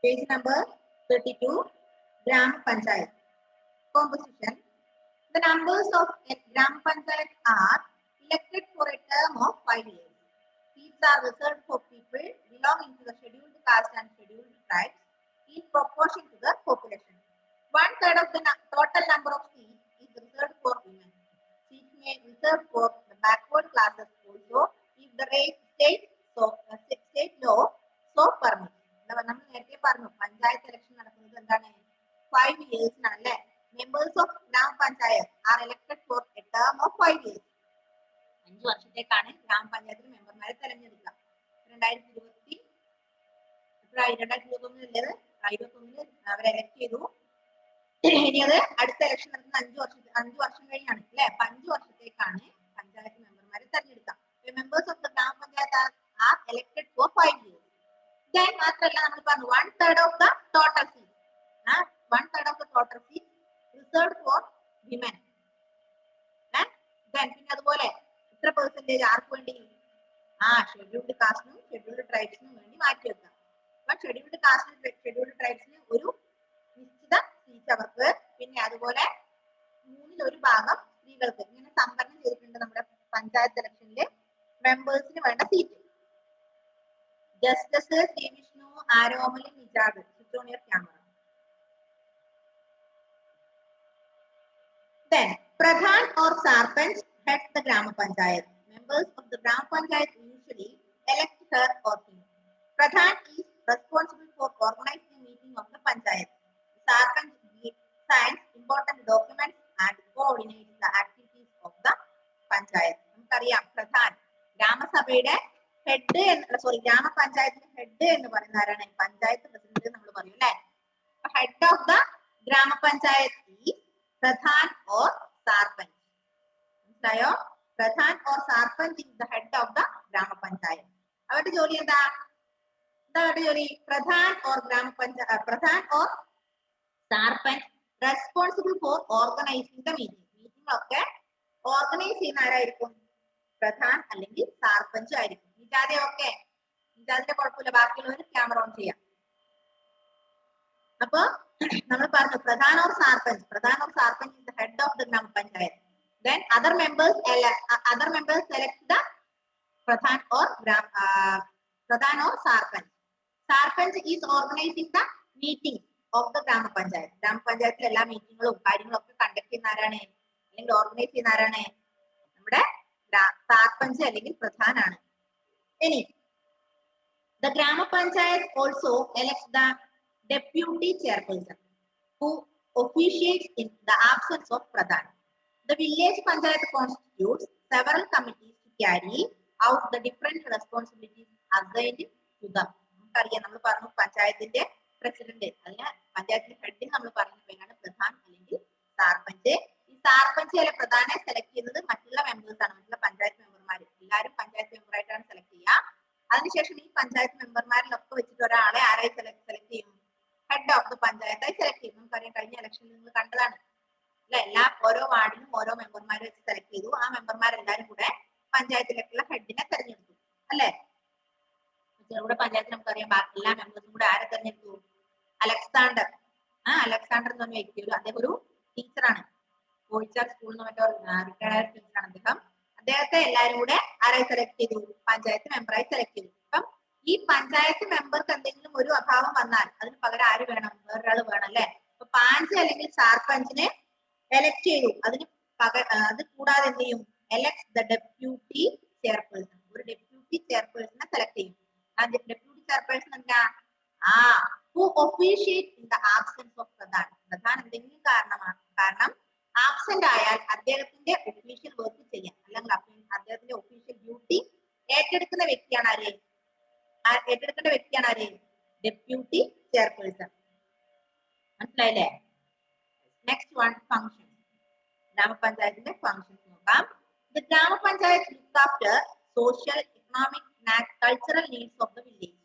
Page number 32, Gram Panchayat. Composition. The numbers of a Gram Panchayat are elected for a term of 5 years. Seats are reserved for people belonging to the scheduled caste and scheduled tribes in proportion to the population. 1/3 of the total number of seats is reserved for women. Seats may be reserved for the backward classes also if the state law so permits. നമ്മൾ നേരത്തെ പറഞ്ഞു panchayat election നടക്കുന്നത് എന്താണ് 5 ഇയേഴ്സിനാണല്ലേ. Members of ഗ്രാമപഞ്ചായത്ത് are elected for a term of 5 years. 5 വർഷത്തേക്കാണ് ഗ്രാമപഞ്ചായത്തിൽ മെമ്പർമാരെ തെരഞ്ഞെടുക്കുക. 2021 അവരെ എലക്ട് ചെയ്തു. ഇനി അത് അടുത്ത ഇലക്ഷൻ നടക്കുന്ന 5 വർഷം കഴിഞ്ഞാണ് അല്ലെ. 5 വർഷത്തേക്കാണ് പഞ്ചായത്ത് മെമ്പർമാരെ തെരഞ്ഞെടുക്കുക. Members of the ഗ്രാമപഞ്ചായത്ത് are elected for 5 years. Then മാത്രമല്ല നമ്മൾ പറഞ്ഞു 1/3 of the total seats. 1/3 of the total seats reserved for women. Then പിന്നെ അതുപോലെ എത്ര പെർസെന്റേജ് ആർക്ക് വേണ്ടി? ഷെഡ്യൂൾഡ് കാസ്റ്റിനും ഷെഡ്യൂൾഡ് ട്രൈബ്സിനും വേണ്ടി മാറ്റി വെക്കാം. അപ്പൊ ഷെഡ്യൂൾഡ് കാസ്റ്റിനും ഷെഡ്യൂൾഡ് ട്രൈബ്സിന് ഒരു നിശ്ചിത സീറ്റ് അവർക്ക്, പിന്നെ അതുപോലെ 1/3 ഭാഗം സ്ത്രീകൾക്ക്. ഇങ്ങനെ സംവരണം ചെയ്തിട്ടുണ്ട് നമ്മുടെ പഞ്ചായത്ത് ഇലക്ഷനിലെ മെമ്പേഴ്സിന് വേണ്ട seat. Justice T. Vishnu, Aromali Nijad, switch on your camera. Then, Pradhan or Sarpanch head the Grama Panchayat. Members of the Grama Panchayat usually elect her or him. Pradhan is responsible for organizing the meeting of the Panchayat. Sarpanch signs important documents and coordinates the activities of the Panchayat. നമുക്കറിയാം പ്രധാൻ ഗ്രാമസഭയുടെ head ഗ്രാമപഞ്ചായത്തിന്റെ head എന്ന് പറയുന്ന ആരാണ്? Panchayat president നമ്മൾ പറയും അല്ലെ. Head of the gram panchayat is pradhan or sarpanch. മനസ്സിലായോ? Pradhan or sarpanch is the head of the gram panchayat. അവരുടെ ജോലി എന്താ? അവരുടെ ജോലി pradhan or pradhan or sarpanch responsible for organising the meeting. Meeting organise ചെയ്യുന്ന ആരായിരിക്കും? പ്രധാൻ അല്ലെങ്കിൽ സാർപഞ്ച് ആയിരിക്കും. നിജാതെ ഓക്കെ, നിജാദിന്റെ കുഴപ്പമില്ല, ബാക്കിയുള്ളവർ ക്യാമറ ഓൺ ചെയ്യാം. അപ്പൊ നമ്മൾ പറഞ്ഞു pradhan or sarpanch. Pradhan or sarpanch is the head of the gram panchayat. Then other members select the pradhan or sarpanch. Sarpanch is organizing the meeting of the gram panchayat. gram panchayatile എല്ലാ മീറ്റിങ്ങുകളും കാര്യങ്ങളും ഒക്കെ conduct ചെയ്യുന്ന ആരാണ് അല്ലെങ്കിൽ ഓർഗനൈസ് ചെയ്യുന്ന ആരാണ്? നമ്മുടെ സാർപഞ്ച് അല്ലെങ്കിൽ പ്രധാനാണ്. ഇനി the grama panchayat also elects the deputy chairperson who officiates in the absence of pradhan. The village panchayat constitutes several committees to carry out the different responsibilities assigned to them. നമുക്കറിയാം, നമ്മൾ പറഞ്ഞു പഞ്ചായത്തിന്റെ president, അതിന് പഞ്ചായത്തിന്റെ ഹെഡിന് നമ്മൾ പറഞ്ഞ പേരാണ് പ്രധാൻ അല്ലെങ്കിൽ സാർപഞ്ച്. ഈ സാർപഞ്ച് അല്ലെ പ്രധാനെ സെലക്ട് ചെയ്യുന്നത് മറ്റുള്ള മെമ്പേഴ്സ് ആണ്, മറ്റുള്ള പഞ്ചായത്ത് മെമ്പർമാർ. എല്ലാവരും പഞ്ചായത്ത് മെമ്പറായിട്ടാണ് സെലക്ട് ചെയ്യുക. അതിനുശേഷം ഈ പഞ്ചായത്ത് മെമ്പർമാരിലൊക്കെ വെച്ചിട്ട് ഒരാളെ ആരായി സെലക്ട് ചെയ്യും? ഹെഡ് ഓഫ് ദ പഞ്ചായത്തായി സെലക്ട് ചെയ്യും. നമുക്കറിയാം, കഴിഞ്ഞ ഇലക്ഷനിൽ നിങ്ങൾ കണ്ടതാണ് അല്ലെ. ഓരോ വാർഡിനും ഓരോ മെമ്പർമാരെ വെച്ച് സെലക്ട് ചെയ്തു. ആ മെമ്പർമാരെല്ലാരും കൂടെ പഞ്ചായത്തിലേക്കുള്ള ഹെഡിനെ തെരഞ്ഞെടുത്തു അല്ലെ. ചെറുപുഴ പഞ്ചായത്തിൽ നമുക്കറിയാം ബാക്കി എല്ലാ മെമ്പേഴ്സും കൂടെ ആരെ തെരഞ്ഞെടുത്തു? അലക്സാണ്ടർ എന്ന് പറഞ്ഞ വ്യക്തി, അദ്ദേഹം ഒരു ടീച്ചറാണ്. കോഴിച്ചാൽ സ്കൂളിൽ നിന്ന് മറ്റോ റിട്ടയർഡ് ടീച്ചറാണ് അദ്ദേഹം. അദ്ദേഹത്തെ എല്ലാവരും കൂടെ ആരായി സെലക്ട് ചെയ്തു? പഞ്ചായത്ത് മെമ്പറായി സെലക്ട് ചെയ്തു. അപ്പം ഈ പഞ്ചായത്ത് മെമ്പർക്ക് എന്തെങ്കിലും ഒരു അഭാവം വന്നാൽ അതിന് പകരം ആര് വേണം? വേറൊരാൾ വേണം അല്ലെ. അപ്പൊ പാഞ്ച് അല്ലെങ്കിൽ സാർപഞ്ചിനെ എലക്ട് ചെയ്തു. അത് കൂടാതെ എന്ത് ചെയ്യും? Elect the deputy chairperson. ഒരു ഡെപ്യൂട്ടി ചെയർപേഴ്സണെ സെലക്ട് ചെയ്യും. ആ ഡെപ്യൂട്ടി ചെയർപേഴ്സൺ എന്താ? who officiate in the absence of Pradhan. Pradhan എന്തെങ്കിലും കാരണം ആബ്സെന്റ് ആയാൽ അദ്ദേഹത്തിന്റെ ഒഫീഷ്യൽ വർക്ക് ചെയ്യാൻ അല്ലെങ്കിൽ അദ്ദേഹത്തിന്റെ ഒഫീഷ്യൽ ഡ്യൂട്ടി ഏറ്റെടുക്കുന്ന വ്യക്തിയാണ് ആര്? Deputy chairperson. മനസ്സിലായില്ലേ? Next one, function. ഗ്രാമപഞ്ചായത്തിന്റെ ഫംഗ്ഷൻസ് നോക്കാം. The Grama Panchayat looks after social, economic, and cultural needs of the village.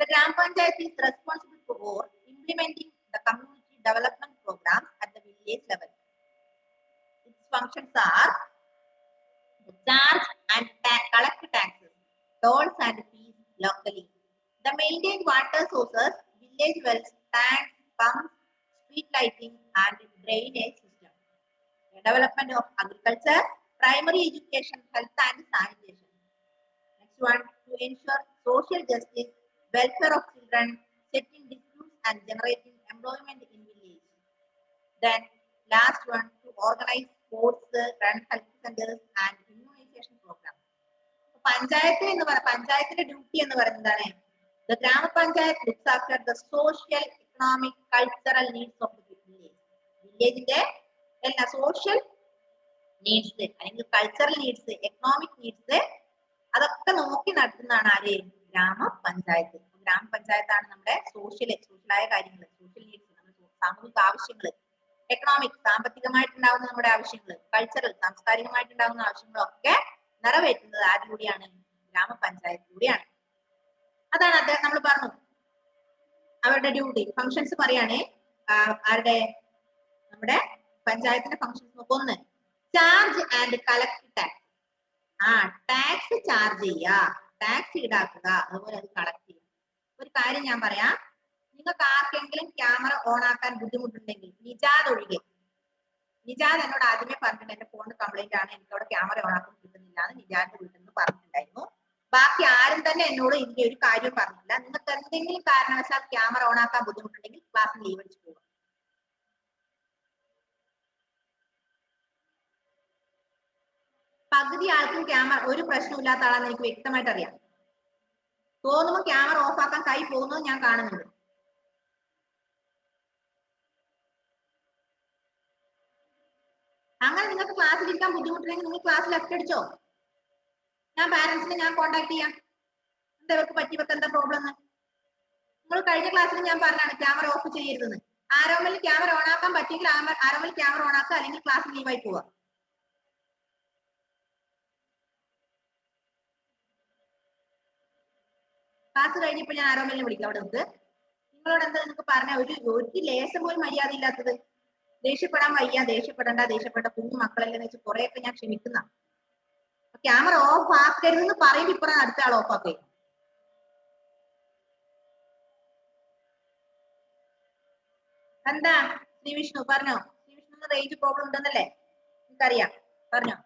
The Grama Panchayat is responsible for implementing the community development programs at the village level. Its functions are charge and collect taxes, tolls and fees locally. The maintained water sources village wells, tanks, pumps, street lighting, and drainage system. Development of agriculture, primary education, health and sanitation. Next one, to ensure social justice, welfare of children, settling disputes and generating employment in village. Then last one, to organize sports, run health centers and immunization program. Panchayatinte duty ennu parayunnathaane the Grama Panchayat looks after the social, economic, cultural needs of the village. Village inde ella social needs അല്ലെങ്കിൽ cultural needs, economic needs അതൊക്കെ നോക്കി നടത്തുന്നതാണ് ആര്? ഗ്രാമപഞ്ചായത്ത്. ഗ്രാമപഞ്ചായത്താണ് നമ്മുടെ സോഷ്യലായ കാര്യങ്ങൾ, social needs, സാമൂഹിക ആവശ്യങ്ങൾ, എക്കണോമിക് സാമ്പത്തികമായിട്ടുണ്ടാവുന്ന നമ്മുടെ ആവശ്യങ്ങൾ, കൾച്ചറൽ സാംസ്കാരികമായിട്ടുണ്ടാവുന്ന ആവശ്യങ്ങളൊക്കെ നിറവേറ്റുന്നത് ആരിലൂടെയാണ്? ഗ്രാമപഞ്ചായത്തിലൂടെയാണ്. അതാണ് അദ്ദേഹം നമ്മൾ പറഞ്ഞു അവരുടെ ഡ്യൂട്ടി ഫങ്ഷൻസ് പറയാണ്. ആരുടെ? നമ്മുടെ പഞ്ചായത്തിന്റെ ഫങ്ഷൻസ് നോക്കുക. ഒന്ന്, charge and collect tax. Tax charge ചെയ്യുക, ടാക്സ് ഈടാക്കുക, അതുപോലെ അത് കളക്ട് ചെയ്യുക. ഒരു കാര്യം ഞാൻ പറയാം, നിങ്ങൾക്ക് ആർക്കെങ്കിലും ക്യാമറ ഓൺ ആക്കാൻ ബുദ്ധിമുട്ടുണ്ടെങ്കിൽ നിജാദ് ഒഴികെ, നിജാദ് എന്നോട് ആദ്യമേ പറഞ്ഞിട്ടുണ്ട് എന്റെ ഫോൺ കംപ്ലൈന്റ് ആണ്, എനിക്ക് അവിടെ ക്യാമറ ഓൺ ആക്കാൻ കിട്ടുന്നില്ല എന്ന് നിജാദിന്റെ വീട്ടിൽ നിന്ന് പറഞ്ഞിട്ടുണ്ടായിരുന്നു. ബാക്കി ആരും തന്നെ എന്നോട് ഇതിന്റെ ഒരു കാര്യം പറഞ്ഞില്ല. നിങ്ങൾക്ക് എന്തെങ്കിലും കാരണവശാൽ ക്യാമറ ഓൺ ആക്കാൻ ബുദ്ധിമുട്ടുണ്ടെങ്കിൽ ക്ലാസ്സിൽ ലീവ് അടിച്ചു പോകുക. പകുതി ആൾക്കും ക്യാമറ ഒരു പ്രശ്നമില്ലാത്ത ആളാന്ന് എനിക്ക് വ്യക്തമായിട്ട് അറിയാം. തോന്നുമ്പോൾ ക്യാമറ ഓഫ് ആക്കാൻ കൈ പോകുന്നത് ഞാൻ കാണുന്നുണ്ട്. അങ്ങനെ നിങ്ങൾക്ക് ക്ലാസ്സിൽ ഇരിക്കാൻ ബുദ്ധിമുട്ടില്ലെങ്കിൽ നിങ്ങൾ ക്ലാസ് ലെഫ്റ്റ് അടിച്ചോ. ഞാൻ പാരന്റ്സിനെ ഞാൻ കോൺടാക്ട് ചെയ്യാം. എന്താ ഇവർക്ക് പറ്റി, ഇവർക്ക് എന്താ പ്രോബ്ലം എന്ന്. നിങ്ങൾ കഴിഞ്ഞ ക്ലാസ്സിൽ ഞാൻ പറഞ്ഞാണ് ക്യാമറ ഓഫ് ചെയ്യരുതെന്ന്. ആരോമൽ ക്യാമറ ഓൺ ആക്കാൻ പറ്റിയെങ്കിൽ ആരോമൽ ക്യാമറ ഓൺ ആക്കുക, അല്ലെങ്കിൽ ക്ലാസ് ലീവായി പോവുക. ക്ലാസ് കഴിഞ്ഞപ്പോൾ ഞാൻ ആരോമലിനെ വിളിക്കാം അവിടെ നിന്ന്. നിങ്ങളോട് എന്താ നിങ്ങൾക്ക് പറഞ്ഞ ഒരു ലേശം പോലും മര്യാദ ഇല്ലാത്തത്. ദേഷ്യപ്പെടാൻ വയ്യ, ദേഷ്യപ്പെട്ട കുഞ്ഞു മക്കളല്ലെന്ന് വെച്ച് കുറെയൊക്കെ ഞാൻ ക്ഷമിക്കുന്ന. ക്യാമറ ഓഫ് ആക്കരുതെന്ന് പറയുമ്പോൾ ഇപ്പഴാണ് അടുത്ത ആൾ ഓഫ് ആക്കുക. എന്താ ശ്രീവിഷ്ണു പറഞ്ഞോ? ശ്രീവിഷ്ണു റേഞ്ച് പ്രോബ്ലം ഉണ്ടെന്നല്ലേ എനിക്കറിയാം, പറഞ്ഞോ.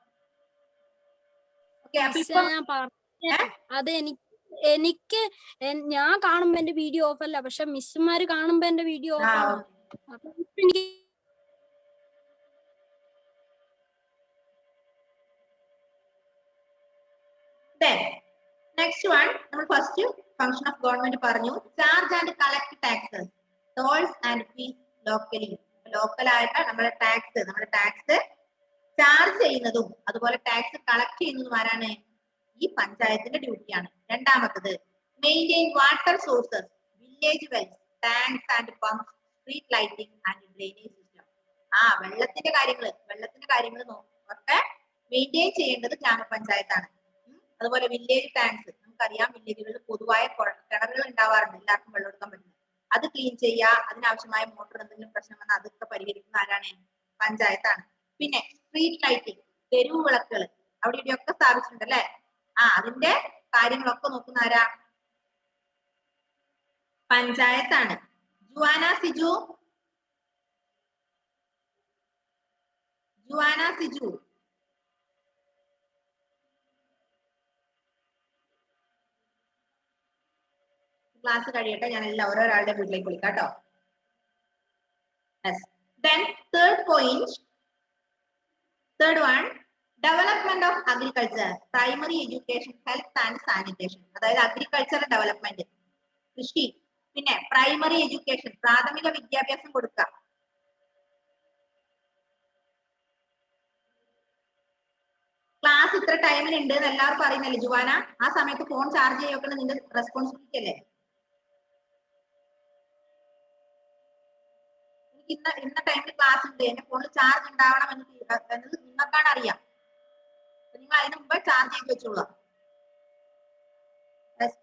ഓക്കെ, അപ്പൊ ഇപ്പൊ അത് എനിക്ക് ഞാൻ കാണുമ്പോ എന്റെ വീഡിയോ ഓഫ് അല്ല, പക്ഷെ മിസ്സുമാര് കാണുമ്പോ എന്റെ വീഡിയോ ഓഫ് ആണ്. അപ്പൊ എനിക്ക് നെക്സ്റ്റ് വൺ, നമ്മൾ ഫസ്റ്റ് ഫംഗ്ഷൻ ഓഫ് ഗവൺമെന്റ് പറഞ്ഞു. Charge and collect taxes, tolls and fees locally. ലോക്കലായിട്ട് നമ്മുടെ ടാക്സ് ചാർജ് ചെയ്യുന്നതും അതുപോലെ ടാക്സ് കളക്ട് ചെയ്യുന്നതും ആരാണ്? ഈ പഞ്ചായത്തിന്റെ ഡ്യൂട്ടിയാണ്. രണ്ടാമത്തത്, maintain water sources, village Wells, tanks and pumps, street lighting and drainage system. വെള്ളത്തിന്റെ കാര്യങ്ങൾ ഒക്കെ മെയിൻറ്റെയിൻ ചെയ്യേണ്ടത് ഗ്രാമപഞ്ചായത്താണ്. അതുപോലെ വില്ലേജ് ടാങ്ക്സ്, നമുക്കറിയാം വില്ലേജുകളിൽ പൊതുവായ കിണറുകൾ ഉണ്ടാവാറുണ്ട്, എല്ലാവർക്കും വെള്ളം എടുക്കാൻ പറ്റുന്നത്. അത് ക്ലീൻ ചെയ്യുക, അതിനാവശ്യമായ മോട്ടോർ എന്തെങ്കിലും പ്രശ്നം വന്നാൽ അതൊക്കെ പരിഹരിക്കുന്ന ആരാണ്? പഞ്ചായത്താണ്. പിന്നെ സ്ട്രീറ്റ് ലൈറ്റിംഗ്, തെരുവ് വിളക്കുകൾ അവിടെ ഇവിടെയൊക്കെ സ്ഥാപിച്ചിട്ടുണ്ട് അല്ലെ. അതിന്റെ കാര്യങ്ങളൊക്കെ നോക്കുന്ന ആരാ? പഞ്ചായത്താണ്. ജുവാന സിജു ക്ലാസ് കഴിയട്ടെ, ഞാൻ ഓരോരാളുടെ വീട്ടിലേക്ക് വിളിക്കാം കേട്ടോ. Then third one, development of agriculture, primary education, health and sanitation. അതായത് അഗ്രികൾച്ചർ ഡെവലപ്മെന്റ്, കൃഷി. പിന്നെ പ്രൈമറി എഡ്യൂക്കേഷൻ, പ്രാഥമിക വിദ്യാഭ്യാസം കൊടുക്കുക. ക്ലാസ് ഇത്ര ടൈമിൽ ഉണ്ട് എന്ന് എല്ലാവർക്കും അറിയുന്നല്ലേ ജുവാന? ആ സമയത്ത് ഫോൺ ചാർജ് ചെയ്യൊക്കെ നിന്റെ റെസ്പോൺസിബിലിറ്റി അല്ലേ? ഇന്ന ടൈമിൽ ക്ലാസ് ഉണ്ട്, എന്റെ ഫോണിൽ ചാർജ് ഉണ്ടാവണം എന്നത് നിങ്ങൾക്കാണ് അറിയാം. നിങ്ങൾ അതിന് മുമ്പ് ചാർജ് ചെയ്ത് വെച്ചോളൂ.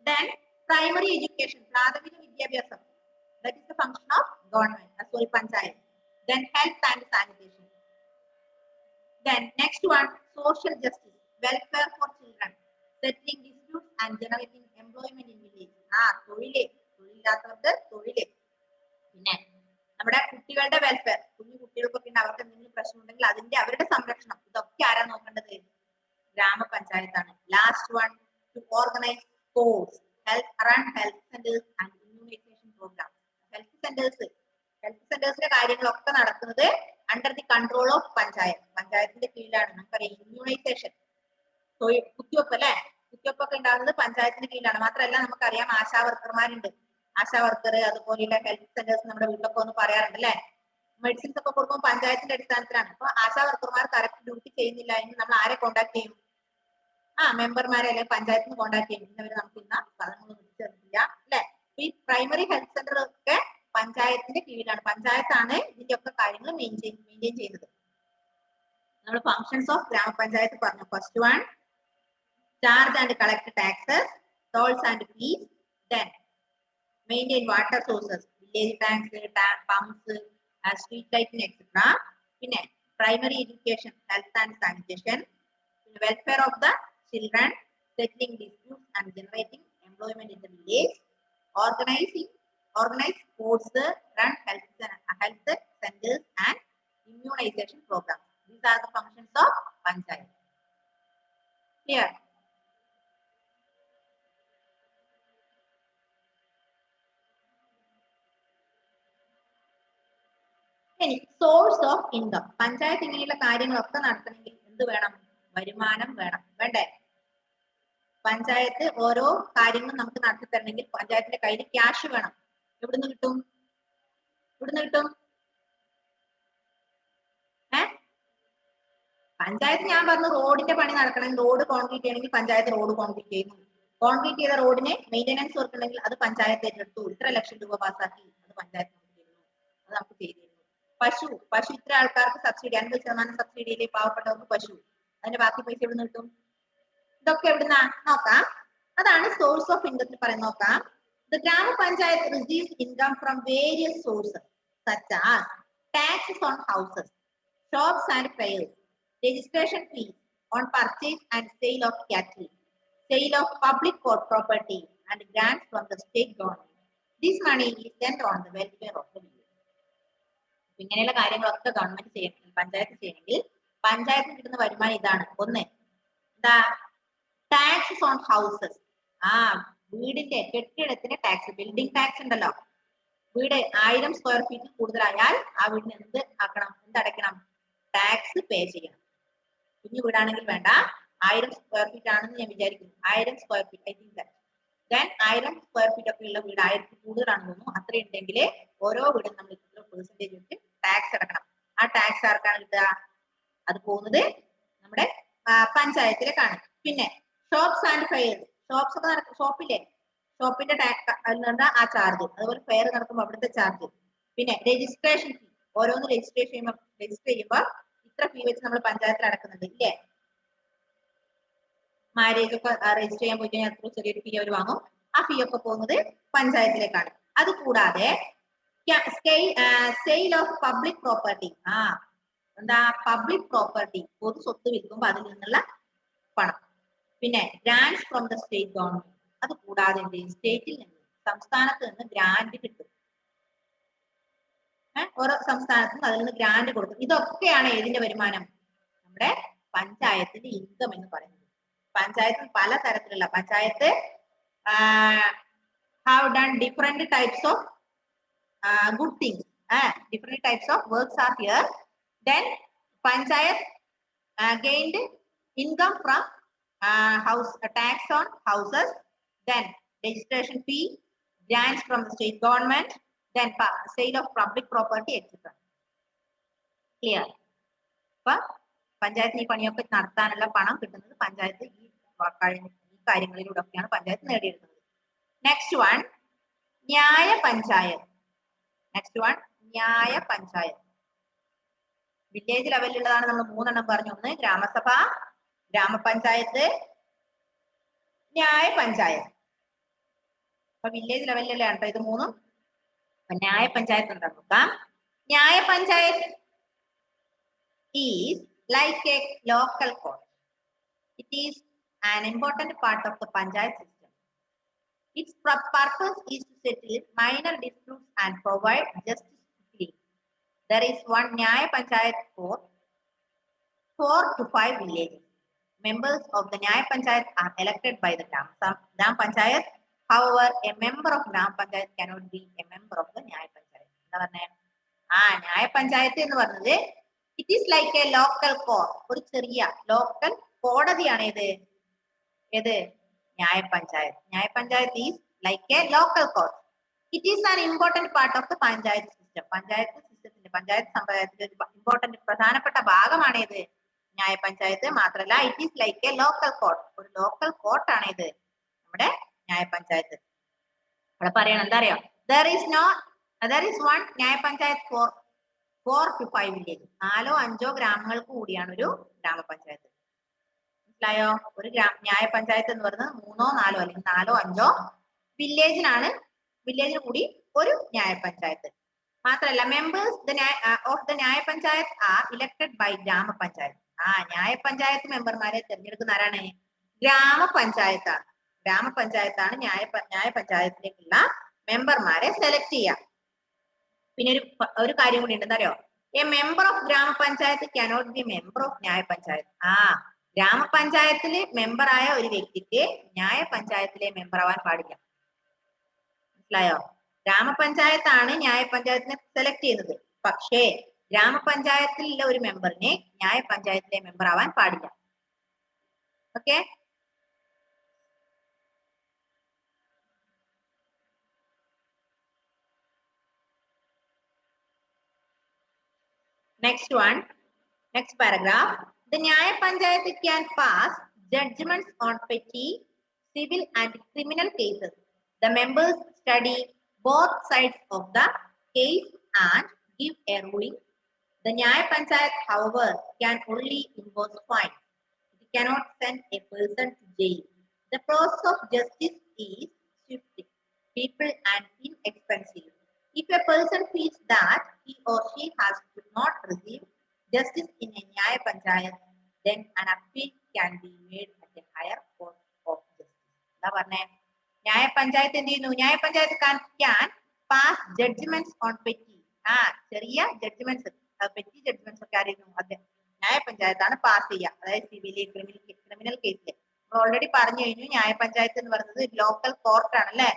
Then primary education, പ്രാഥമിക വിദ്യാഭ്യാസം, that is the function of government, sorry panchayat. Then health and sanitation. Then next one, social justice, welfare for children, settling disputes and generating employment in village. തൊഴിലില്ലാത്തവർക്ക് തൊഴില്, നമ്മുടെ കുട്ടികളുടെ welfare, കുഞ്ഞു കുട്ടികൾക്കൊക്കെ ഉണ്ട്, അവർക്ക് എന്തെങ്കിലും പ്രശ്നം ഉണ്ടെങ്കിൽ അവരുടെ സംരക്ഷണം, ഇതൊക്കെ ആരാ നോക്കേണ്ടത്? ഗ്രാമപഞ്ചായത്താണ്. Last one, to organise sports, run health centres and immunisation programme. Health സെന്റേഴ്സിന്റെ കാര്യങ്ങളൊക്കെ നടക്കുന്നത് under the control of panchayat. പഞ്ചായത്തിന്റെ കീഴിലാണ്. നമുക്കറിയാം ഇമ്മ്യൂണൈസേഷൻ, കുത്തിവെപ്പ് അല്ലെ, കുത്തിവെപ്പൊക്കെ ഉണ്ടാകുന്നത് പഞ്ചായത്തിന്റെ കീഴിലാണ്. മാത്രമല്ല നമുക്കറിയാം ആശാ വർക്കർമാരുണ്ട്. ആശാ വർക്കർ അതുപോലെയുള്ള ഹെൽത്ത് സെന്റേഴ്സ് നമ്മുടെ വീട്ടിലൊക്കെ ഒന്ന് പറയാറുണ്ട് അല്ലെ. മെഡിസിൻസ് ഒക്കെ കൊടുക്കുമ്പോൾ പഞ്ചായത്തിന്റെ അടിസ്ഥാനത്തിലാണ്. അപ്പൊ ആശാ വർക്കർമാർ കറക്റ്റ് ഡ്യൂട്ടി ചെയ്യുന്നില്ല എങ്കിൽ നമ്മൾ ആരെ കോണ്ടാക്ട് ചെയ്യും? മെമ്പർമാരെ അല്ലെങ്കിൽ പഞ്ചായത്തിൽ നിന്ന് കോണ്ടാക്ട് ചെയ്യും. ഇന്നവര് നമുക്ക് ഇന്ന സാധനങ്ങളൊന്നും എത്തിച്ചിട്ടില്ല അല്ലെ. ഈ പ്രൈമറി ഹെൽത്ത് സെന്റർ ഒക്കെ പഞ്ചായത്തിന്റെ കീഴിലാണ്. പഞ്ചായത്താണ് ഇതിന്റെ ഒക്കെ കാര്യങ്ങൾ മെയിൻറ്റെയിൻ ചെയ്യുന്നത്. നമ്മൾ ഫങ്ഷൻസ് ഓഫ് ഗ്രാമപഞ്ചായത്ത് പറഞ്ഞു. First one, charge and collect taxes, tolls and fees, then maintain water sources, village tanks, pumps, street lighting, etc. പിന്നെ primary education, health and sanitation, welfare of the children, settling disputes and generating employment in the village, organize sports, run health centers and immunization programs. These are the functions of panchayat. Here. Source of income. Panchayat ഇങ്ങനെയുള്ള കാര്യങ്ങളൊക്കെ നടത്തണമെങ്കിൽ എന്ത് വേണം? വരുമാനം വേണം, വേണ്ടേ? പഞ്ചായത്ത് ഓരോ കാര്യങ്ങളും നമുക്ക് നടത്തി തരണമെങ്കിൽ പഞ്ചായത്തിന്റെ കയ്യിൽ ക്യാഷ് വേണം. എവിടുന്ന് കിട്ടും? പഞ്ചായത്ത് ഞാൻ പറഞ്ഞു റോഡിന്റെ പണി നടക്കണമെങ്കിൽ, റോഡ് കോൺക്രീറ്റ് ചെയ്യണമെങ്കിൽ പഞ്ചായത്ത് റോഡ് കോൺക്രീറ്റ് ചെയ്യുന്നു. കോൺക്രീറ്റ് ചെയ്ത റോഡിന് മെയിന്റനൻസ് വർക്ക് ഉണ്ടെങ്കിൽ അത് പഞ്ചായത്ത് ഏറ്റെടുത്തു. ഇത്ര ലക്ഷം രൂപ പാസ്സാക്കി, അത് പഞ്ചായത്ത് അത് നമുക്ക് ചെയ്തു. പശു ഇത്ര ആൾക്കാർക്ക് സബ്സിഡി, 50% സബ്സിഡിയിലെ പാവപ്പെട്ടവർക്ക് പശു, അതിന്റെ ബാക്കി പൈസ എവിടുന്ന് കിട്ടും? ഇതൊക്കെ എവിടുന്നാ നോക്കാം. അതാണ് സോഴ്സ് ഓഫ് ഇൻകത്തിൽ പറയുന്നത്. നോക്കാം. The Gramapanchayat receives income from various sources such as taxes on houses, shops and fairs, registration fees on purchase and sale of cattle, sale of public property and grants from the state government. This money is spent on the welfare of the village. ഇങ്ങനെയുള്ള കാര്യങ്ങളൊക്കെ government ചെയ്യണമെങ്കിൽ, പഞ്ചായത്ത് ചെയ്യണമെങ്കിൽ പഞ്ചായത്തിന് കിട്ടുന്ന വരുമാനം ഇതാണ്. ഒന്ന്, എന്താ? Tax on houses. വീടിന്റെ കെട്ടിടത്തിന്റെ ടാക്സ്, ബിൽഡിംഗ് ടാക്സ് ഉണ്ടല്ലോ. വീട് 1000 സ്ക്വയർ ഫീറ്റിൽ കൂടുതലായാൽ ആ വീടിന് എന്തടയ്ക്കണം? ടാക്സ് പേ ചെയ്യണം. കുഞ്ഞു വീടാണെങ്കിൽ വേണ്ട, 1000 സ്ക്വയർ ഫീറ്റ് ആണെന്ന് ഞാൻ വിചാരിക്കുന്നു. 1000 square feet, I think then 1000 square feet ഒക്കെ ഉള്ള വീട് 1000 കൂടുതലാണെന്ന് തോന്നുന്നു. അത്ര ഉണ്ടെങ്കിൽ ഓരോ വീടും നമ്മൾ ഇത്ര പെർസെന്റേജ് വെച്ച് ടാക്സ് അടക്കണം. ആ ടാക്സ് ആർക്കാണ് കിട്ടുക? അത് പോകുന്നത് നമ്മുടെ പഞ്ചായത്തിലേക്കാണ്. പിന്നെ ഷോപ്സ് ആൻഡ് ഫെയർ, ഷോപ്സ് ഒക്കെ നടക്കും, ഷോപ്പിന്റെ ടാക്സ് ആ ചാർജ്, അതുപോലെ ഫെയർ നടക്കുമ്പോൾ അവിടുത്തെ ചാർജ്. പിന്നെ രജിസ്ട്രേഷൻ ഫീ, ഓരോന്ന് രജിസ്റ്റർ ചെയ്യുമ്പോൾ ഇത്ര ഫീ വെച്ച് നമ്മൾ പഞ്ചായത്തിൽ അടക്കുന്നുണ്ട് ഇല്ലേ. മാരേജ് ഒക്കെ രജിസ്റ്റർ ചെയ്യാൻ പോയി കഴിഞ്ഞാൽ അത്ര ചെറിയൊരു ഫീ അവർ വാങ്ങും. ആ ഫീ ഒക്കെ പോകുന്നത് പഞ്ചായത്തിലേക്കാണ്. അത് കൂടാതെ സെയിൽ ഓഫ് പബ്ലിക് പ്രോപ്പർട്ടി, എന്താ പബ്ലിക് പ്രോപ്പർട്ടി, പൊതു സ്വത്ത് വിൽക്കുമ്പോൾ അതിൽ നിന്നുള്ള പണം. പിന്നെ grants from the state government, അത് കൂടാതെ സ്റ്റേറ്റിൽ നിന്ന്, സംസ്ഥാനത്ത് നിന്ന് ഗ്രാന്റ് കിട്ടും. ഓരോ സംസ്ഥാനത്തും അതിൽ നിന്ന് ഗ്രാന്റ് കൊടുക്കും. ഇതൊക്കെയാണ് ഏതിന്റെ വരുമാനം? നമ്മുടെ പഞ്ചായത്തിന്റെ ഇൻകം എന്ന് പറയുന്നത്. പഞ്ചായത്തിൽ പല തരത്തിലുള്ള panchayat have done different types of good things. Different types of works are here. Then panchayat gained income from tax on houses, then registration fee, grants from the state government, then sale of public property, etc. Clear? പഞ്ചായത്തിന് ഈ പണിയൊക്കെ നടത്താനുള്ള പണം കിട്ടുന്നത് പഞ്ചായത്ത് ഈ കാര്യങ്ങളിലൂടെയൊക്കെയാണ് panchayat നേടിയെടുക്കുന്നത്. Next one, ന്യായ panchayat. Village ലെവലിലുള്ളതാണ്. നമ്മൾ 3 എണ്ണം പറഞ്ഞു. ഒന്ന് ഗ്രാമസഭ, ഗ്രാമപഞ്ചായത്ത്, ന്യായ പഞ്ചായത്ത്. അപ്പൊ വില്ലേജ് ലെവലിലാണ് കേട്ടോ ഇത് 3. ന്യായ പഞ്ചായത്ത് എന്താ നോക്കാം. ന്യായ panchayat is like a local court. It is an important part of the panchayat system. Its purpose is to settle minor disputes and provide justice quickly. there is one Nyaya Panchayat for 4 to 5 villages. Members of the Nyaya Panchayat are elected by the Gram Panchayat. However, a member of Gram Panchayat cannot be a member of the Nyaya Panchayat. എന്താ പറഞ്ഞേ? Nyaya Panchayat എന്ന് പറഞ്ഞത് it is like a local court. ഒരു ചെറിയ local കോടതിയാണ് ഏത് Nyaya Panchayat. Nyaya Panchayat is like a local court. It is an important part of the Panchayat system. Panchayat സിസ്റ്റത്തിന്റെ പഞ്ചായത്ത് സമ്പ്രദായത്തിന്റെ ഒരു ഇമ്പോർട്ടന്റ് പ്രധാനപ്പെട്ട ഭാഗമാണ് ഇത് ന്യായ പഞ്ചായത്ത്. മാത്രമല്ല it is like A local court. ഒരു ലോക്കൽ കോർട്ടാണ് ഇത് നമ്മുടെ ന്യായ പഞ്ചായത്ത്. അവിടെ പറയണം എന്താ അറിയോ? there is one ന്യായ പഞ്ചായത്ത് for 4 to 5 villages. 4-5 ഗ്രാമങ്ങൾക്ക് കൂടിയാണ് ഒരു ഗ്രാമപഞ്ചായത്ത്. മനസ്സിലായോ? ഒരു ന്യായ പഞ്ചായത്ത് എന്ന് പറയുന്നത് 3-4 അല്ലെങ്കിൽ 4-5 വില്ലേജിന് കൂടി ഒരു ന്യായ പഞ്ചായത്ത്. മാത്രമല്ല members of the ന്യായ പഞ്ചായത്ത് are elected by ഗ്രാമപഞ്ചായത്ത്. ന്യായ പഞ്ചായത്ത് മെമ്പർമാരെ തിരഞ്ഞെടുക്കുന്ന ആരാണ്? ഗ്രാമപഞ്ചായത്താണ്. ഗ്രാമപഞ്ചായത്താണ് ന്യായ പഞ്ചായത്തിലേക്കുള്ള മെമ്പർമാരെ സെലക്ട് ചെയ്യുക. പിന്നെ ഒരു കാര്യം കൂടി ഉണ്ട്, എന്താ അറിയോ? എ മെമ്പർ ഓഫ് ഗ്രാമപഞ്ചായത്ത് cannot be member of ന്യായ പഞ്ചായത്ത്. ഗ്രാമപഞ്ചായത്തില് മെമ്പറായ ഒരു വ്യക്തിക്ക് ന്യായ പഞ്ചായത്തിലെ മെമ്പർ ആവാൻ പാടില്ല. മനസ്സിലായോ? ഗ്രാമപഞ്ചായത്താണ് ന്യായ പഞ്ചായത്തിനെ സെലക്ട് ചെയ്യുന്നത്. പക്ഷേ ഗ്രാമപഞ്ചായത്തിലുള്ള ഒരു മെമ്പറിനെ ന്യായ പഞ്ചായത്തിലെ മെമ്പർ ആവാൻ പാടില്ല. Okay? next paragraph. The Nyaya Panchayat can pass judgments on petty, civil and criminal cases. The members study both sides of the case and give a ruling. The Nyaya Panchayat, however, can only impose fines. It cannot send a person to jail. The process of justice is swift, simple and inexpensive. If a person feels that he or she has not received justice in a Nyaya Panchayat, then an appeal can be made at a higher court of justice. എന്താ പറഞ്ഞേ? ന്യായ പഞ്ചായത്ത് എന്ത് ചെയ്യുന്നു? ന്യായ panchayat can pass judgments on petty. ചെറിയ judgements, petty judgements ഒക്കെ ആയിരുന്നു അത് ന്യായ പഞ്ചായത്താണ് പാസ് ചെയ്യുക. അതായത് സിവില്, ക്രിമിനൽ കേസില്. നമ്മൾ ഓൾറെഡി പറഞ്ഞു കഴിഞ്ഞു, ന്യായ പഞ്ചായത്ത് എന്ന് പറയുന്നത് ലോക്കൽ കോർട്ടാണ് അല്ലെ.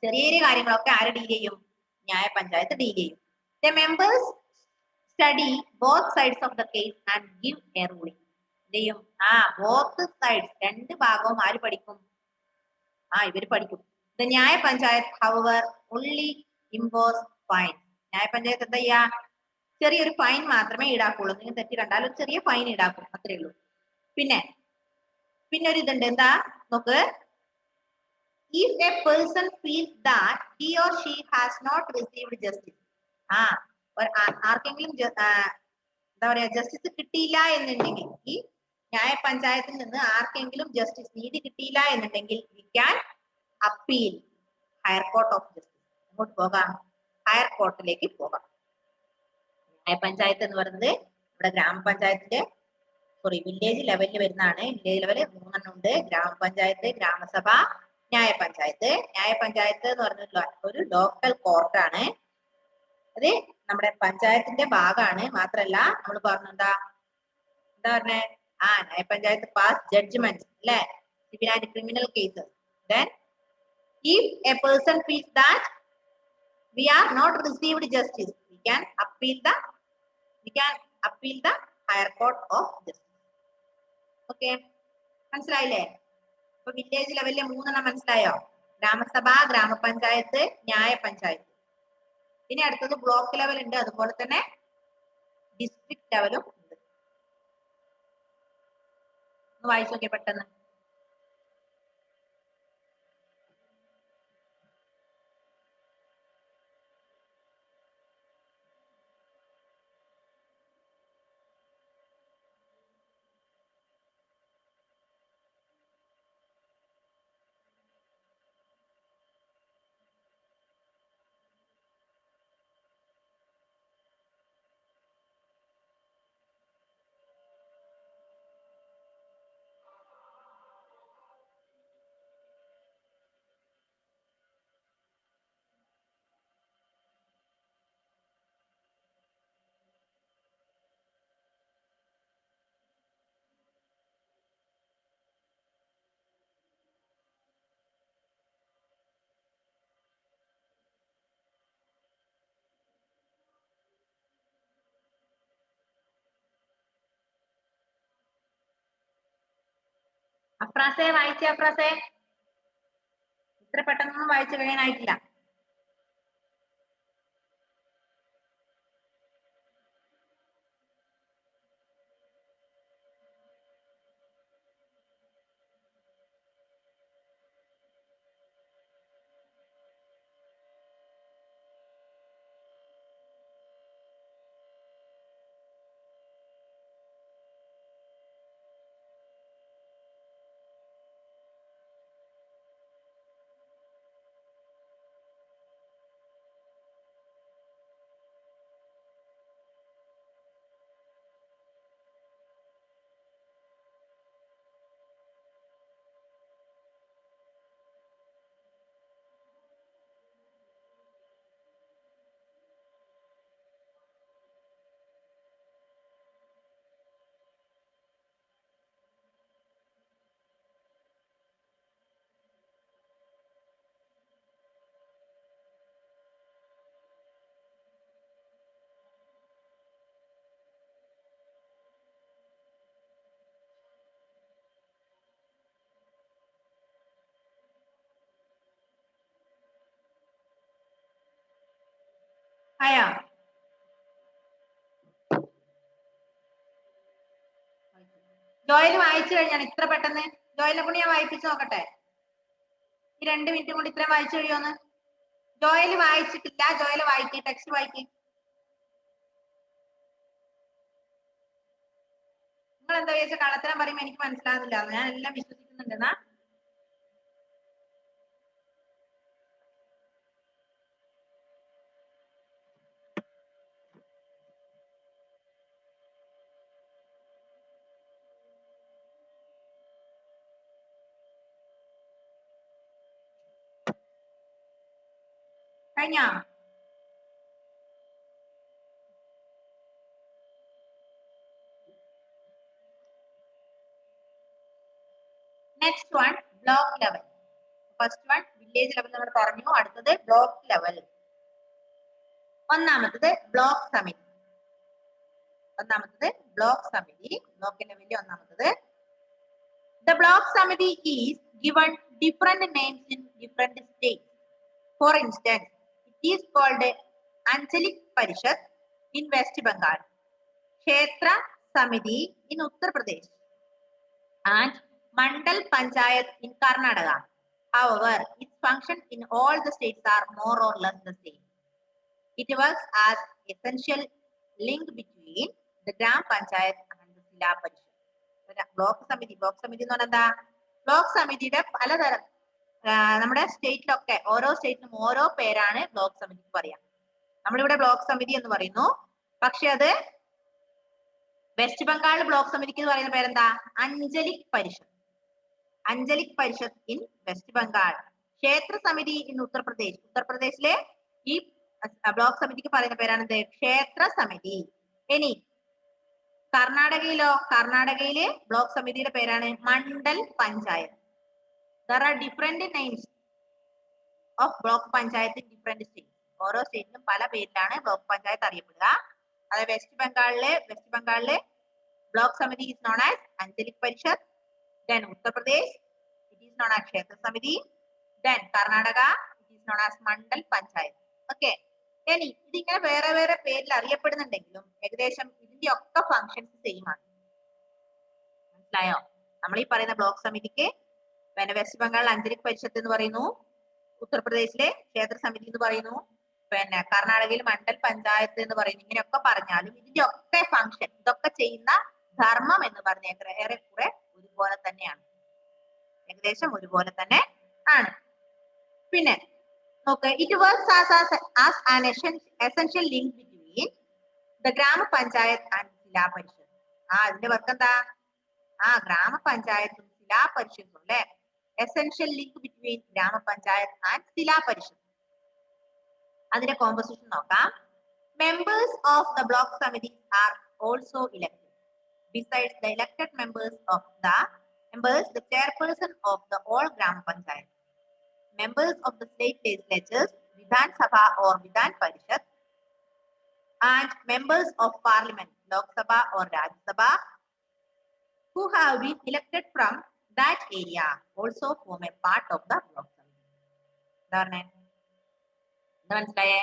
ചെറിയ ചെറിയ കാര്യങ്ങളൊക്കെ ആര് ഡീൽ ചെയ്യും? ന്യായ പഞ്ചായത്ത് ഡീൽ ചെയ്യും. The members study both sides of the case and give a ruling. ചെയ്യും both sides, രണ്ട് ഭാഗവും ആര് പഠിക്കും? ഇവര് പഠിക്കും. The ന്യായ panchayat however only impose fine. ന്യായ പഞ്ചായത്ത് എന്താ ചെയ്യാ? ചെറിയൊരു ഫൈൻ മാത്രമേ ഈടാക്കുള്ളൂ. നിങ്ങൾ തെറ്റ് കണ്ടാൽ ഒരു ചെറിയ ഫൈൻ ഈടാക്കും, അത്രേ ഉള്ളൂ. പിന്നെ ഒരു ഇതുണ്ട്, എന്താ നോക്ക്. If a person feels that he or she has not received justice, ആർക്കെങ്കിലും എന്താ പറയാ ജസ്റ്റിസ് കിട്ടിയില്ല എന്നുണ്ടെങ്കിൽ, ഈ ന്യായ പഞ്ചായത്തിൽ നിന്ന് ആർക്കെങ്കിലും ജസ്റ്റിസ്, നീതി കിട്ടിയില്ല എന്നുണ്ടെങ്കിൽ we can appeal higher court of justice. അങ്ങോട്ട് പോകാം, ഹയർ കോർട്ടിലേക്ക് പോകാം. ന്യായ പഞ്ചായത്ത് എന്ന് പറയുന്നത് ഇവിടെ ഗ്രാമപഞ്ചായത്തിന്റെ വില്ലേജ് ലെവലിൽ വരുന്നതാണ്. വില്ലേജ് ലെവല് 3 ഉണ്ട്: ഗ്രാമപഞ്ചായത്ത്, ഗ്രാമസഭ, ന്യായ പഞ്ചായത്ത്. ന്യായ പഞ്ചായത്ത് എന്ന് പറഞ്ഞ ഒരു ലോക്കൽ കോർട്ടാണ്. അത് നമ്മുടെ പഞ്ചായത്തിന്റെ ഭാഗമാണ്. മാത്രല്ല നമ്മൾ പറഞ്ഞു എന്താ പറഞ്ഞേ? ന്യായ പഞ്ചായത്ത് പാസ് ജഡ്ജ്മെന്റ് അല്ലെ, civil and criminal cases. Then if a person feels that we are not received justice, we can appeal the higher court of justice. Okay, മനസ്സിലായില്ലേ? അപ്പൊ വില്ലേജ് ലെവലിലെ 3 മനസ്സിലായോ? ഗ്രാമസഭ, ഗ്രാമപഞ്ചായത്ത്, ന്യായ പഞ്ചായത്ത്. ഇനി അടുത്തത് ബ്ലോക്ക് ലെവൽ ഉണ്ട്, അതുപോലെ തന്നെ ഡിസ്ട്രിക്ട് ലെവലും ഉണ്ട്. ഒന്ന് വായിച്ചു നോക്കിയേ പെട്ടെന്ന്. അഫ്രാസെ വായിച്ചേ, അഫ്രാസെ ഇത്ര പെട്ടെന്നൊന്നും വായിച്ചു കഴിയാനായിട്ടില്ല. ആയോ? ജോയൽ വായിച്ചു കഴിഞ്ഞാണ് ഇത്ര പെട്ടെന്ന്? ജോയലിനെ കൊണ്ട് ഞാൻ വായിപ്പിച്ചു നോക്കട്ടെ. ഈ 2 മിനിറ്റ് കൊണ്ട് ഇത്രയും വായിച്ചു കഴിയുമെന്ന്? ജോയൽ വായിച്ചിട്ടില്ല. ജോയൽ വായിക്കി, ടെക്സ്റ്റ് വായിക്കി. നിങ്ങൾ എന്താ വിചാരിച്ച കള്ളത്തരം പറയുമ്പോ എനിക്ക് മനസ്സിലാകുന്നില്ല. ഞാൻ എല്ലാം വിശ്വസിക്കുന്നുണ്ടെന്നാ. കഴിഞ്ഞോ? Next one block level. First one village level നമ്മൾ പറഞ്ഞു. അടുത്തത് ബ്ലോക്ക് ലെവൽ. ഒന്നാമത്തത് ബ്ലോക്ക് സമിതി. ബ്ലോക്ക് ലെവലിൽ ഒന്നാമത്തത്. The block committee is given different names in different states. For instance, it is called Anjalik Parishad in West Bengal, Kshetra Samiti in Uttar Pradesh, and Mandal Panchayat in Karnataka. However, its functions in all the states are more or less the same. It works as essential link between the Gram Panchayat and the Zilla Parishad. Block സമിതി എന്ന് പറഞ്ഞാൽ എന്താ? Block സമിതിയുടെ പലതരം നമ്മുടെ സ്റ്റേറ്റിലൊക്കെ ഓരോ സ്റ്റേറ്റിനും ഓരോ പേരാണ് ബ്ലോക്ക് സമിതിക്ക് പറയാം. നമ്മളിവിടെ ബ്ലോക്ക് സമിതി എന്ന് പറയുന്നു. പക്ഷെ അത് വെസ്റ്റ് ബംഗാൾ ബ്ലോക്ക് സമിതിക്ക് എന്ന് പറയുന്ന പേരെന്താ? Angelique Parishad. Angelique Parishad in west Bengal. ക്ഷേത്ര സമിതി ഇൻ ഉത്തർപ്രദേശ്. ഉത്തർപ്രദേശിലെ ഈ ബ്ലോക്ക് സമിതിക്ക് പറയുന്ന പേരാണ് എന്ത്? ക്ഷേത്ര സമിതി. ഇനി കർണാടകയിലോ? കർണാടകയിലെ ബ്ലോക്ക് സമിതിയുടെ പേരാണ് Mandal panchayat. There are different names of block panchayat in different states. ഓരോ സ്റ്റേറ്റിലും പല പേരിലാണ് ബ്ലോക്ക് പഞ്ചായത്ത് അറിയപ്പെടുക. അതായത് വെസ്റ്റ് ബംഗാളിലെ ബ്ലോക്ക് സമിതി is known as Angelique Parishad. Then Uttar Pradesh it is known as ക്ഷേത്ര സമിതി. Then Karnataka it is known as Mandal panchayat. Okay. ഇനി ഇതിങ്ങനെ വേറെ വേറെ പേരിൽ അറിയപ്പെടുന്നുണ്ടെങ്കിലും ഏകദേശം ഇതിന്റെ ഒക്കെ ഫങ്ഷൻസ് സെയിം ആണ്. മനസ്സിലായോ? നമ്മൾ ഈ പറയുന്ന ബ്ലോക്ക് സമിതിക്ക് പിന്നെ വെസ്റ്റ് ബംഗാളിൽ അഞ്ജലിക് പരിഷത്ത് എന്ന് പറയുന്നു, ഉത്തർപ്രദേശിലെ ക്ഷേത്ര സമിതി എന്ന് പറയുന്നു, പിന്നെ കർണാടകയിൽ മണ്ഡൽ പഞ്ചായത്ത് എന്ന് പറയുന്നു. ഇങ്ങനെയൊക്കെ പറഞ്ഞാലും ഇതിന്റെ ഒക്കെ ഫങ്ഷൻ, ഇതൊക്കെ ചെയ്യുന്ന ധർമ്മം എന്ന് പറഞ്ഞ ഏറെക്കുറെ ഒരുപോലെ തന്നെയാണ്. ഏകദേശം ഒരുപോലെ തന്നെ ആണ്. പിന്നെ നോക്ക്, it works as an essential link between the ഗ്രാമപഞ്ചായത്ത് ആൻഡ് ജില്ലാ പരിഷത്ത്. അതിന്റെ വർക്ക് എന്താ? ഗ്രാമപഞ്ചായത്തും ജില്ലാ പരിഷത്തും അല്ലെ. എസെൻഷ്യൽ ലിങ്ക് ബിറ്റ്വീൻ ഗ്രാമപഞ്ചായത്ത് ആൻഡ് ജില്ലാ പരിഷത്ത്. അതിന്റെ കോമ്പോസിഷൻ നോക്കാം. Members of the block samiti are also elected. Besides the elected members, the chairperson of the all gram panchayat, members of the state legislatures, Vidhan Sabha or Vidhan Parishad, and members of parliament, Lok Sabha or Rajya Sabha, who have been elected from that area also form a part of the block committee. മനസ്സിലായേ?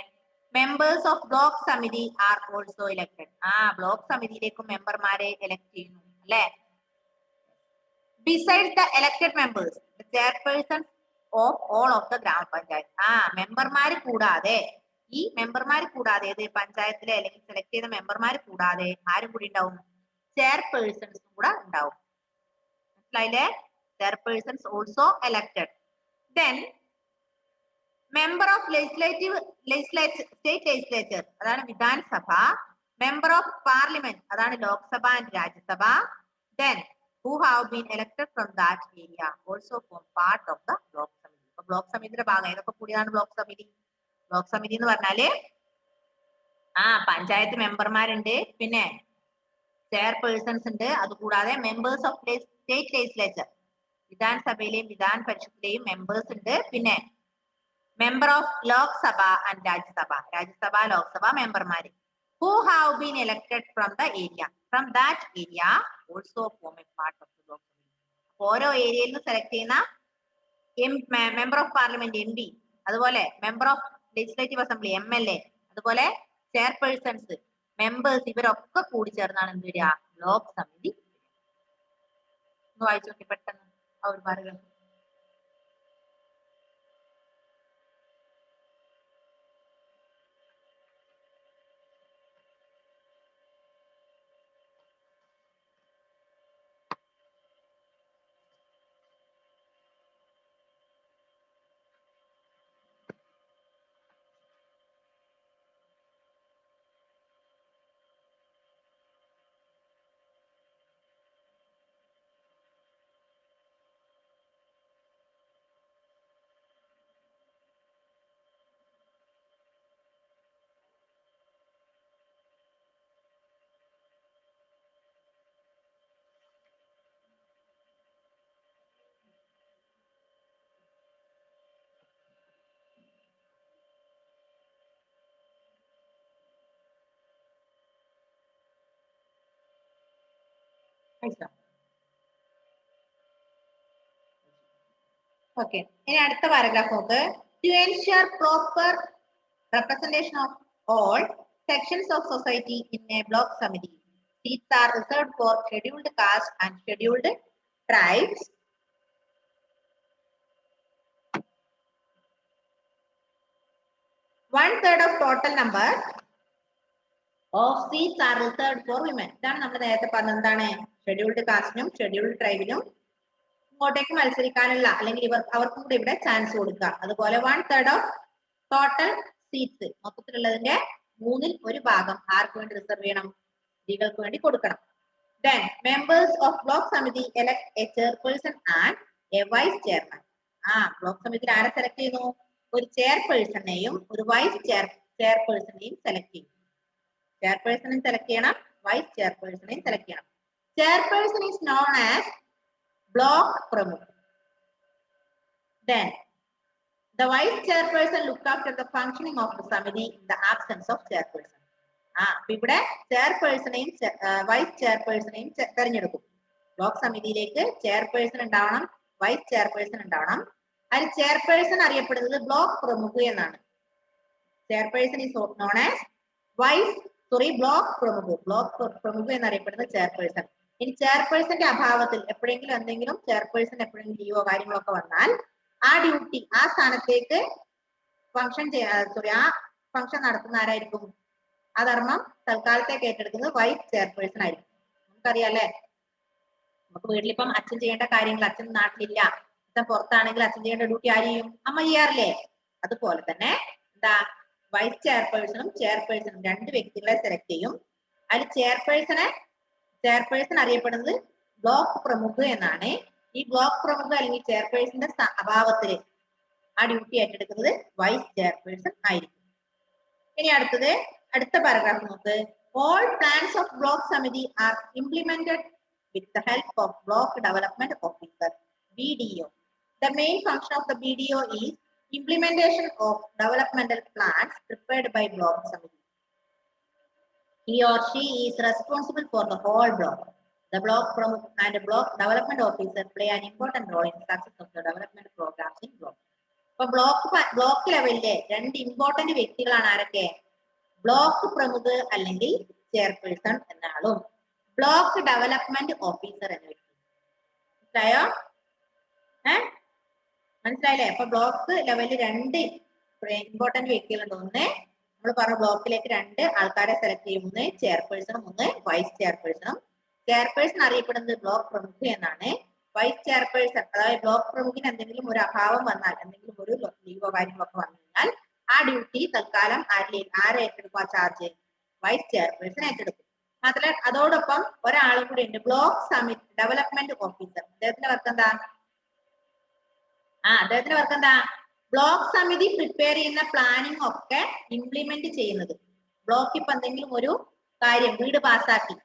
Members of block samiti are also elected. Block സമിതിയിലേക്കും മെമ്പർമാരെ elect ചെയ്യുന്നു അല്ലെ? Besides the elected members the chairperson of all of the gram panchayat. മെമ്പർമാര് കൂടാതെ, ഈ മെമ്പർമാര് കൂടാതെ, ഇത് പഞ്ചായത്തിലെ അല്ലെങ്കിൽ സെലക്ട് ചെയ്ത മെമ്പർമാര് കൂടാതെ ആരും കൂടി ഉണ്ടാവും? ചെയർപേഴ്സൺസും കൂടെ ഉണ്ടാവും. മനസ്സിലായില്ലേ? Chairpersons also elected. Then member of state legislature, അതാണ് വിധാൻസഭ. മെമ്പർ ഓഫ് പാർലമെന്റ്, അതാണ് Lok Sabha and Rajya Sabha. Then who have been elected from that area also form part of the block committee. അപ്പൊ ബ്ലോക്ക് സമിതിയുടെ ഭാഗം ഏതൊക്കെ കൂടിയാണ് ബ്ലോക്ക് സമിതി? ബ്ലോക്ക് സമിതി എന്ന് പറഞ്ഞാല് പഞ്ചായത്ത് മെമ്പർമാരുണ്ട്, പിന്നെ ചെയർപേഴ്സൺസ് ഉണ്ട്, അതുകൂടാതെ മെമ്പേഴ്സ് ഓഫ് സ്റ്റേറ്റ് ലെജിസ്ലേച്ചർ, വിധാൻസഭയിലെയും വിധാൻ പരിഷത്തിലെയും മെമ്പേഴ്സ് ഉണ്ട്, പിന്നെ member of Lok Sabha and Rajya Sabha, Rajya Sabha Lok Sabha മെമ്പർമാര്. who have been elected from the area, from that area also form a part of the block committee. ഓരോ ഏരിയയിൽ നിന്ന് സെലക്ട് ചെയ്യുന്ന member of parliament M P, അതുപോലെ member of legislative assembly MLA, അതുപോലെ chairpersons, members, ഇവരൊക്കെ കൂടി ചേർന്നാണ് എന്ത് വരിക? ബ്ലോക്ക് സമിതി. ഒന്ന് വായിച്ചു നോക്കി പെട്ടെന്ന് ആ ഒരു പാരഗ്രാഫ്. ഓക്കെ, ഇനി അടുത്ത പാരഗ്രാഫ് നോക്ക്. To ensure proper representation of all sections of society in a block committee, seats are reserved for scheduled caste and scheduled tribes. One-third of total number of seats are reserved for women. ഇതാണ് നമ്മൾ നേരത്തെ പറഞ്ഞത്. എന്താണ്? Scheduled കാസ്റ്റിനും scheduled ട്രൈബിനും ഇങ്ങോട്ടേക്ക് മത്സരിക്കാനുള്ള അല്ലെങ്കിൽ അവർക്കും കൂടി ഇവിടെ ചാൻസ് കൊടുക്കുക. അതുപോലെ 1/3 ഓഫ് ടോട്ടൽ സീറ്റ്സ്, മൊത്തത്തിലുള്ളതിന്റെ 1/3 ഭാഗം ആർക്ക് വേണ്ടി റിസർവ് ചെയ്യണം? സ്ത്രീകൾക്ക് വേണ്ടി കൊടുക്കണം. Then members of block committee elect a chairperson and a vice chairman. Block സമിതിയിൽ ആരെ സെലക്ട് ചെയ്യുന്നു? ഒരു ചെയർപേഴ്സണെയും ഒരു വൈസ് ചെയർപേഴ്സണെയും സെലക്ട് ചെയ്യും. ചെയർപേഴ്സണെ സെലക്ട് ചെയ്യണം, വൈസ് ചെയർപേഴ്സണെയും സെലക്ട് ചെയ്യണം. Chairperson is known as block pramukh. Then the vice chairperson look after the functioning of the committee in the absence of chairperson. ഇവിടെ ചെയർപേഴ്സണെയും vice ചെയർപേഴ്സണെയും തെരഞ്ഞെടുക്കും. ബ്ലോക്ക് സമിതിയിലേക്ക് ചെയർപേഴ്സൺ ഉണ്ടാവണം, വൈസ് ചെയർപേഴ്സൺ ഉണ്ടാവണം. അതിൽ ചെയർപേഴ്സൺ അറിയപ്പെടുന്നത് ബ്ലോക്ക് പ്രമുഖ് എന്നാണ്. Chairperson is known as block pramukh. Block pramukh എന്നറിയപ്പെടുന്നത് ചെയർപേഴ്സൺ. ഇനി ചെയർപേഴ്സന്റെ അഭാവത്തിൽ എപ്പോഴെങ്കിലും എന്തെങ്കിലും ചെയർപേഴ്സൺ എപ്പോഴെങ്കിലും ലീവോ കാര്യങ്ങളൊക്കെ വന്നാൽ ആ ഡ്യൂട്ടി, ആ സ്ഥാനത്തേക്ക് ആ ഫംഗ്ഷൻ നടത്തുന്ന ആരായിരിക്കും? ആ ധർമ്മം തൽക്കാലത്തേക്ക് ഏറ്റെടുക്കുന്നത് വൈസ് ചെയർപേഴ്സൺ ആയിരിക്കും. നമുക്കറിയാം അല്ലെ, നമുക്ക് വീട്ടിലിപ്പം അച്ഛൻ ചെയ്യേണ്ട കാര്യങ്ങൾ, അച്ഛൻ നാട്ടിലില്ല, അച്ഛൻ പുറത്താണെങ്കിൽ അച്ഛൻ ചെയ്യേണ്ട ഡ്യൂട്ടി ആര് ചെയ്യും? അമ്മ ചെയ്യാറില്ലേ? അതുപോലെ തന്നെ എന്താ, വൈസ് ചെയർപേഴ്സണും ചെയർപേഴ്സണും രണ്ട് വ്യക്തികളെ സെലക്ട് ചെയ്യും. അതിൽ ചെയർപേഴ്സൺ അറിയപ്പെടുന്നത് ബ്ലോക്ക് പ്രമുഖ് എന്നാണ്. ഈ ബ്ലോക്ക് പ്രമുഖ് അല്ലെങ്കിൽ ചെയർപേഴ്സന്റെ അഭാവത്തില് ആ ഡ്യൂട്ടി ഏറ്റെടുക്കുന്നത് വൈസ് ചെയർപേഴ്സൺ ആയിരിക്കും. ഇനി അടുത്ത പാരഗ്രാഫ് നോക്ക്. All plans of block committee are implemented with the help of block development officer BDO. The main function of the BDO is implementation of developmental plans prepared by block committee. He or she is responsible for the whole block. The block pramukh and block development officer play an important role in success of the development programs in block. അപ്പൊ block ലെവലിലെ രണ്ട് important വ്യക്തികളാണ് ആരൊക്കെ? Block പ്രമുഖ് അല്ലെങ്കിൽ chairperson എന്ന ആളും block development officer എന്ന വ്യക്തി. മനസ്സിലായോ? മനസ്സിലായില്ലേ? അപ്പൊ ബ്ലോക്ക് ലെവലിൽ രണ്ട് ഇമ്പോർട്ടന്റ് വ്യക്തികളുണ്ട്. ഒന്ന് നമ്മൾ പറഞ്ഞ ബ്ലോക്കിലേക്ക് രണ്ട് ആൾക്കാരെ സെലക്ട് ചെയ്യും. ഒന്ന് ചെയർപേഴ്സണും ഒന്ന് വൈസ് ചെയർപേഴ്സണും. ചെയർപേഴ്സൺ അറിയപ്പെടുന്നത് ബ്ലോക്ക് പ്രമുഖ് എന്നാണ്. വൈസ് ചെയർപേഴ്സൺ അതായത് ബ്ലോക്ക് പ്രമുഖിന് എന്തെങ്കിലും ഒരു അഭാവം വന്നാൽ, എന്തെങ്കിലും ഒരു ലീവോ കാര്യങ്ങളൊക്കെ വന്നു കഴിഞ്ഞാൽ ആ ഡ്യൂട്ടി തൽക്കാലം ആരെ ഏറ്റെടുക്കും? ആ ചാർജ് വൈസ് ചെയർപേഴ്സൺ ഏറ്റെടുക്കും. മാത്രമല്ല അതോടൊപ്പം ഒരാളും കൂടി ഉണ്ട്, ബ്ലോക്ക് സമിതി ഡെവലപ്മെന്റ് ഓഫീസർ. അദ്ദേഹത്തിന്റെ വർക്ക് എന്താ? അദ്ദേഹത്തിന്റെ വർക്ക് എന്താ? ബ്ലോക്ക് സമിതി പ്രിപ്പയർ ചെയ്യുന്ന പ്ലാനിങ് ഒക്കെ ഇംപ്ലിമെന്റ് ചെയ്യുന്നത്. ബ്ലോക്ക് ഇപ്പൊ എന്തെങ്കിലും ഒരു കാര്യം വീട് പാസ്സാക്കി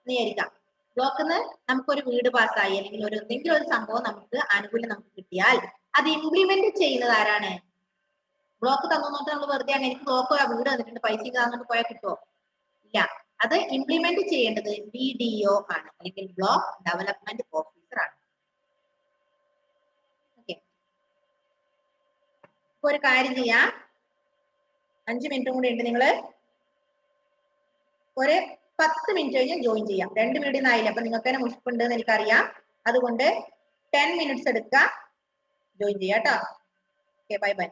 വിചാരിക്കാം, ബ്ലോക്കിൽ നിന്ന് നമുക്കൊരു വീട് പാസ്സായി അല്ലെങ്കിൽ ഒരു എന്തെങ്കിലും ഒരു സംഭവം നമുക്ക് ആനുകൂല്യം നമുക്ക് കിട്ടിയാൽ അത് ഇംപ്ലിമെന്റ് ചെയ്യുന്നത് ആരാണ്? ബ്ലോക്ക് തന്നു നോട്ട് നമ്മൾ വെറുതെ എനിക്ക് ബ്ലോക്ക് വീട് തന്നിട്ടുണ്ട് പൈസ തന്നിട്ട് പോയാൽ കിട്ടുമോ? ഇല്ല. അത് ഇംപ്ലിമെന്റ് ചെയ്യേണ്ടത് BDO ആണ്, അല്ലെങ്കിൽ ബ്ലോക്ക് ഡെവലപ്മെന്റ് ഓഫീസർ ആണ്. ഓക്കെ, ഇപ്പൊ ഒരു കാര്യം ചെയ്യാം, 5 മിനിറ്റും കൂടി ഉണ്ട്. നിങ്ങള് ഒരു 10 മിനിറ്റ് കഴിഞ്ഞ് ജോയിൻ ചെയ്യാം. 2 മിനിറ്റ് ആയില്ല, അപ്പൊ നിങ്ങൾക്ക് തന്നെ മുഷിപ്പുണ്ട് എന്ന് എനിക്കറിയാം. അതുകൊണ്ട് 10 മിനിറ്റ്സ് എടുക്കുക, ജോയിൻ ചെയ്യാം കേട്ടോ. Okay, bye bye.